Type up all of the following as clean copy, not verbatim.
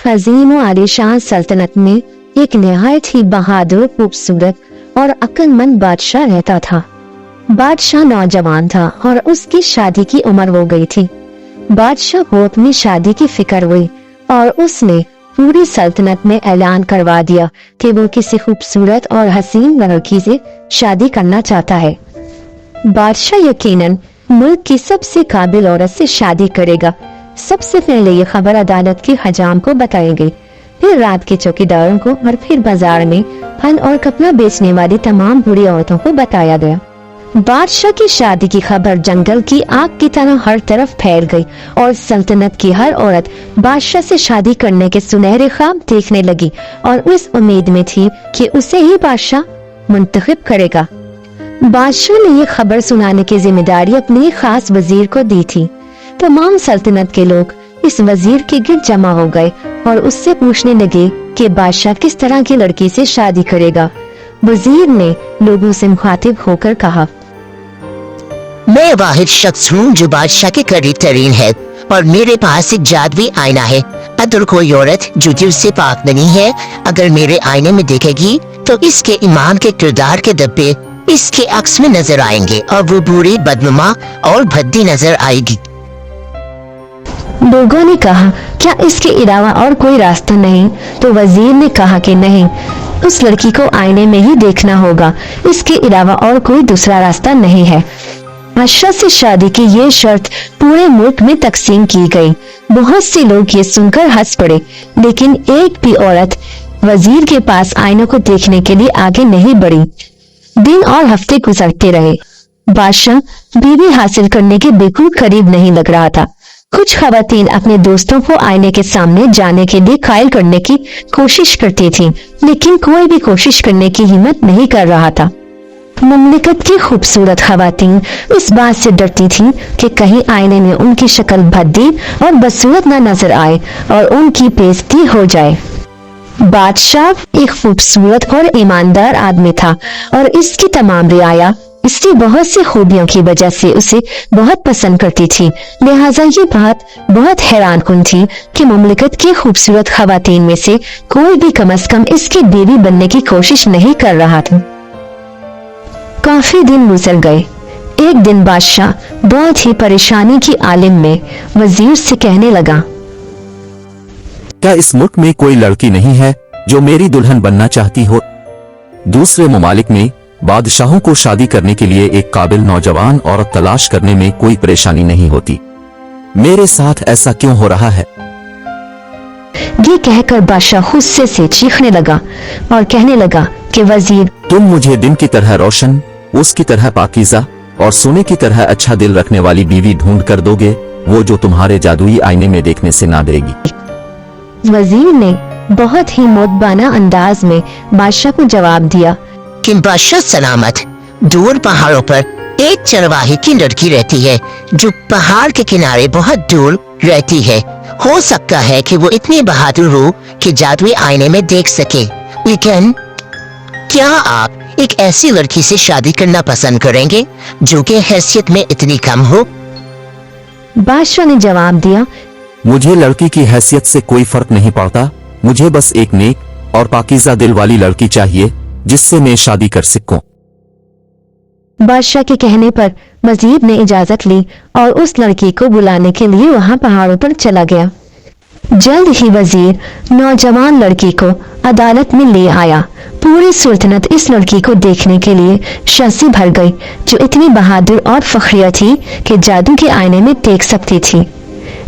अजीम और आलीशान सल्तनत में एक निहायत ही बहादुर, खूबसूरत और अक्लमंद बादशाह रहता था। बादशाह नौजवान था और उसकी शादी की उम्र हो गई थी। बादशाह को अपनी शादी की फिक्र हुई और उसने पूरी सल्तनत में ऐलान करवा दिया कि वो किसी खूबसूरत और हसीन लड़की से शादी करना चाहता है। बादशाह यकीनन मुल्क की सबसे काबिल औरत से शादी करेगा। सबसे पहले ये खबर अदालत के हजाम को बताई गई, फिर रात के चौकीदारों को और फिर बाजार में फल और कपड़ा बेचने वाली तमाम बूढ़ी औरतों को बताया गया। बादशाह की शादी की खबर जंगल की आग की तरह हर तरफ फैल गई और सल्तनत की हर औरत बादशाह से शादी करने के सुनहरे ख्वाब देखने लगी और उस उम्मीद में थी कि उसे ही बादशाह मुंतखब करेगा। बादशाह ने ये खबर सुनाने की जिम्मेदारी अपने खास वजीर को दी थी। तमाम सल्तनत के लोग इस वजीर के गिर्द जमा हो गए और उससे पूछने लगे कि बादशाह किस तरह की लड़की से शादी करेगा। वजीर ने लोगों से मुखातिब होकर कहा, मैं वाहिद शख्स हूँ जो बादशाह के करीब तरीन है और मेरे पास एक जादुई आईना है। अगर कोई औरत जो दिल से पाक बनी है अगर मेरे आईने में देखेगी तो इसके ईमान के किरदार के धब्बे इसके अक्स में नजर आएंगे और वो बुरी, बदनुमा और भद्दी नजर आएगी। लोगों ने कहा, क्या इसके अलावा और कोई रास्ता नहीं? तो वजीर ने कहा कि नहीं, उस लड़की को आईने में ही देखना होगा, इसके अलावा और कोई दूसरा रास्ता नहीं है। बादशाह से शादी की ये शर्त पूरे मुल्क में तकसीम की गई। बहुत से लोग ये सुनकर हंस पड़े, लेकिन एक भी औरत वजीर के पास आईनों को देखने के लिए आगे नहीं बढ़ी। दिन और हफ्ते गुजरते रहे। बादशाह बीवी हासिल करने के बिल्कुल करीब नहीं लग रहा था। कुछ खवातीन अपने दोस्तों को आईने के सामने जाने के लिए कायल करने की कोशिश करती थीं, लेकिन कोई भी कोशिश करने की हिम्मत नहीं कर रहा था। मुमलिकत की खूबसूरत खवातीन इस बात से डरती थीं कि कहीं आईने में उनकी शक्ल भद्दी और बदसूरत न नजर आए और उनकी बेइज्जती हो जाए। बादशाह एक खूबसूरत और ईमानदार आदमी था और इसकी तमाम रियाया इसकी बहुत सी खूबियों की वजह से उसे बहुत पसंद करती थी। लिहाजा ये बात बहुत हैरान कुन थी कि मुमलिकत की खूबसूरत खवातीन में से कोई भी कम से कम इसकी बीवी बनने की कोशिश नहीं कर रहा था। काफी दिन गुजर गए। एक दिन बादशाह बहुत ही परेशानी की आलिम में वजीर से कहने लगा, क्या इस मुल्क में कोई लड़की नहीं है जो मेरी दुल्हन बनना चाहती हो? दूसरे ममालिक में बादशाहों को शादी करने के लिए एक काबिल नौजवान औरत तलाश करने में कोई परेशानी नहीं होती। मेरे साथ ऐसा क्यों हो रहा है? ये कहकर बादशाह गुस्से से चीखने लगा और कहने लगा कि वजीर, तुम मुझे दिन की तरह रोशन, उसकी तरह पाकीज़ा और सोने की तरह अच्छा दिल रखने वाली बीवी ढूंढ कर दोगे, वो जो तुम्हारे जादुई आईने में देखने से ना डरेगी। वजीर ने बहुत ही मोदबाना अंदाज में बादशाह को जवाब दिया कि बादशाह सलामत, दूर पहाड़ों पर एक चरवाहे की लड़की रहती है जो पहाड़ के किनारे बहुत दूर रहती है। हो सकता है कि वो इतनी बहादुर हो कि जादुई आईने में देख सके, लेकिन क्या आप एक ऐसी लड़की से शादी करना पसंद करेंगे जो कि हैसियत में इतनी कम हो? बादशाह ने जवाब दिया, मुझे लड़की की हैसियत से कोई फर्क नहीं पड़ता, मुझे बस एक नेक और पाकीज़ा दिल वाली लड़की चाहिए जिससे मैं शादी कर सकूं। बादशाह के कहने पर वजीर ने इजाजत ली और उस लड़की को बुलाने के लिए वहां पहाड़ों पर चला गया। जल्द ही वजीर नौजवान लड़की को अदालत में ले आया। पूरी सुल्तनत इस लड़की को देखने के लिए शर्सी भर गई, जो इतनी बहादुर और फखरिया थी कि जादू के आईने में देख सकती थी।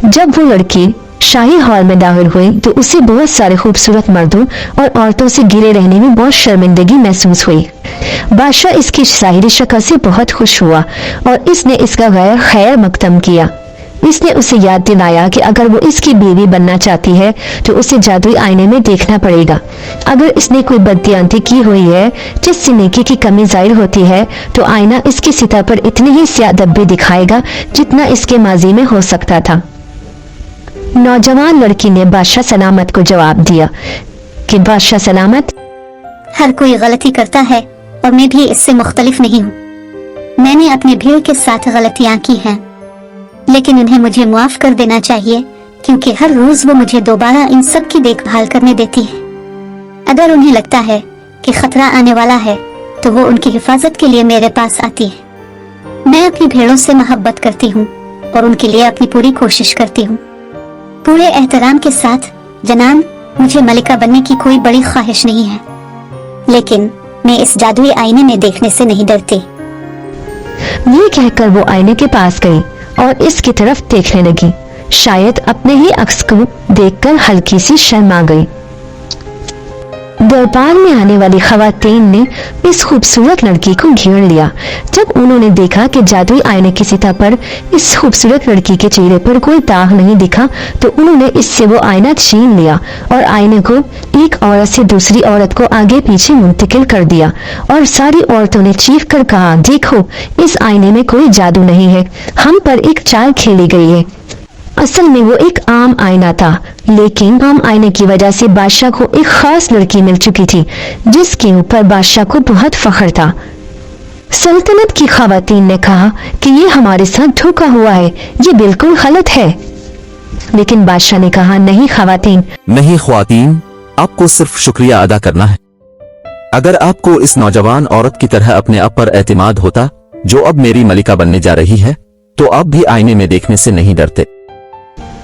जब वो लड़की शाही हॉल में दाखिल हुई तो उसे बहुत सारे खूबसूरत मर्दों और औरतों से घिरे रहने में बहुत शर्मिंदगी महसूस हुई। बादशाह इसकी ज़ाहिरी शक्ल से बहुत खुश हुआ और इसने इसका गैर खैर मकदम किया। इसने उसे याद दिलाया कि अगर वो इसकी बीवी बनना चाहती है तो उसे जादुई आईने में देखना पड़ेगा। अगर इसने कोई बददियांती की हुई है जिससे नेकी की कमी जाहिर होती है तो आईना इसकी सतह पर इतने ही स्याह धब्बे दिखाएगा जितना इसके माजी में हो सकता था। नौजवान लड़की ने बादशाह सलामत को जवाब दिया कि बादशाह सलामत, हर कोई गलती करता है और मैं भी इससे मुख्तलिफ नहीं हूँ। मैंने अपने भीड़ के साथ गलतियाँ की हैं, लेकिन उन्हें मुझे माफ कर देना चाहिए क्योंकि हर रोज वो मुझे दोबारा इन सब की देखभाल करने देती है। अगर उन्हें लगता है कि खतरा आने वाला है तो वो उनकी हिफाजत के लिए मेरे पास आती है। मैं अपनी भेड़ों से मोहब्बत करती हूँ और उनके लिए अपनी पूरी कोशिश करती हूँ। पूरे एहतराम के साथ जनाब, मुझे मलिका बनने की कोई बड़ी ख्वाहिश नहीं है, लेकिन मैं इस जादुई आईने में देखने से नहीं डरती। ये कहकर वो आईने के पास गई और इसकी तरफ देखने लगी। शायद अपने ही अक्स को देखकर हल्की सी शर्मा गई। दरबार में आने वाली खवातीन ने इस खूबसूरत लड़की को घेर लिया। जब उन्होंने देखा कि जादुई आईने की सतह पर इस खूबसूरत लड़की के चेहरे पर कोई दाग नहीं दिखा, तो उन्होंने इससे वो आईना छीन लिया और आईने को एक औरत से दूसरी औरत को आगे पीछे मुंतकिल कर दिया। और सारी औरतों ने चीख कर कहा, देखो, इस आईने में कोई जादू नहीं है, हम पर एक चाल खेली गई है। असल में वो एक आम आईना था, लेकिन आम आईने की वजह से बादशाह को एक खास लड़की मिल चुकी थी जिसके ऊपर बादशाह को बहुत फख्र था। सल्तनत की खवातीन ने कहा कि ये हमारे साथ धोखा हुआ है, ये बिल्कुल गलत है। लेकिन बादशाह ने कहा, नहीं खवातीन, नहीं ख्वातीन, आपको सिर्फ शुक्रिया अदा करना है। अगर आपको इस नौजवान औरत की तरह अपने आप पर एतमाद होता जो अब मेरी मलिका बनने जा रही है, तो आप भी आईने में देखने से नहीं डरते।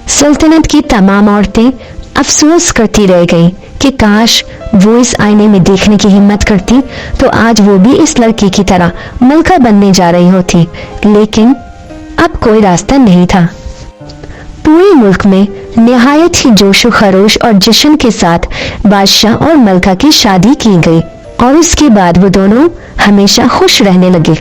सल्तनत की तमाम औरतें अफसोस करती रह गईं कि काश वो इस आईने में देखने की हिम्मत करती तो आज वो भी इस लड़की की तरह मलका बनने जा रही होती। लेकिन अब कोई रास्ता नहीं था। पूरे मुल्क में निहायत ही जोशो खरोश और जश्न के साथ बादशाह और मलका की शादी की गई और उसके बाद वो दोनों हमेशा खुश रहने लगे।